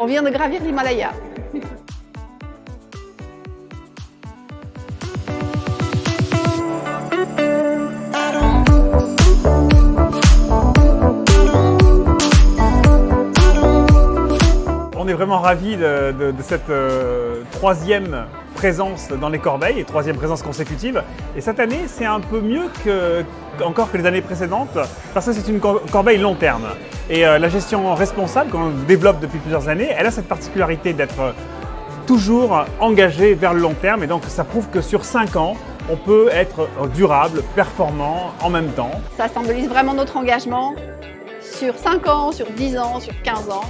On vient de gravir l'Himalaya. On est vraiment ravis de cette troisième présence dans les corbeilles, et troisième présence consécutive. Et cette année, c'est un peu mieux encore que les années précédentes, parce que c'est une corbeille long terme. Et la gestion responsable, qu'on développe depuis plusieurs années, elle a cette particularité d'être toujours engagée vers le long terme. Et donc, ça prouve que sur 5 ans, on peut être durable, performant en même temps. Ça symbolise vraiment notre engagement sur 5 ans, sur 10 ans, sur 15 ans.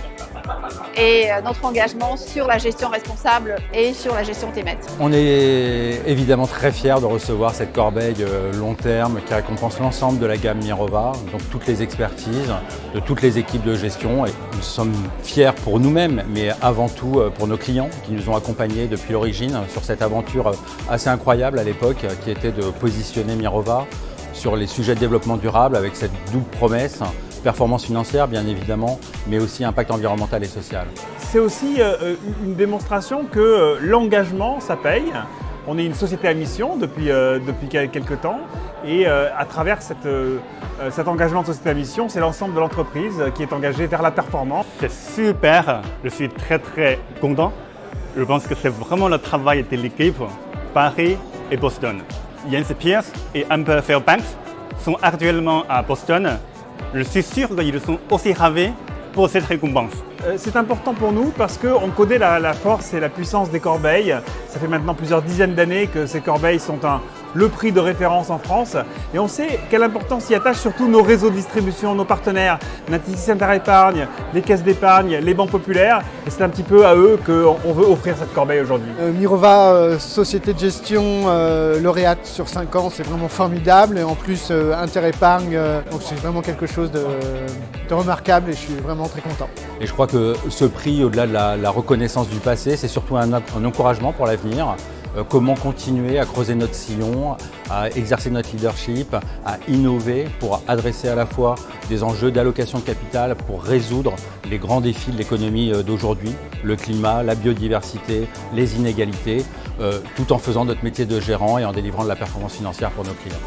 Et notre engagement sur la gestion responsable et sur la gestion thématique. On est évidemment très fiers de recevoir cette corbeille long terme qui récompense l'ensemble de la gamme Mirova, donc toutes les expertises de toutes les équipes de gestion. Et nous sommes fiers pour nous-mêmes, mais avant tout pour nos clients qui nous ont accompagnés depuis l'origine sur cette aventure assez incroyable à l'époque qui était de positionner Mirova sur les sujets de développement durable avec cette double promesse. Performance financière bien évidemment, mais aussi impact environnemental et social. C'est aussi une démonstration que l'engagement, ça paye. On est une société à mission depuis quelques temps et à travers cet engagement de société à mission, c'est l'ensemble de l'entreprise qui est engagée vers la performance. C'est super, je suis très content. Je pense que c'est vraiment le travail de l'équipe Paris et Boston. Jens Pierce et Amber Fairbanks sont actuellement à Boston. Je suis sûr qu'ils sont aussi ravis pour cette récompense. C'est important pour nous parce qu'on connaît la force et la puissance des corbeilles. Ça fait maintenant plusieurs dizaines d'années que ces corbeilles sont le prix de référence en France. Et on sait quelle importance y attachent surtout nos réseaux de distribution, nos partenaires, Natixis Interépargne, les caisses d'épargne, les banques populaires. Et c'est un petit peu à eux qu'on veut offrir cette corbeille aujourd'hui. Mirova, société de gestion lauréate sur 5 ans, c'est vraiment formidable. Et en plus, Interépargne, donc c'est vraiment quelque chose de remarquable et je suis vraiment très content. Et je crois que ce prix, au-delà de la reconnaissance du passé, c'est surtout un encouragement pour l'avenir. Comment continuer à creuser notre sillon, à exercer notre leadership, à innover pour adresser à la fois des enjeux d'allocation de capital pour résoudre les grands défis de l'économie d'aujourd'hui, le climat, la biodiversité, les inégalités, tout en faisant notre métier de gérant et en délivrant de la performance financière pour nos clients.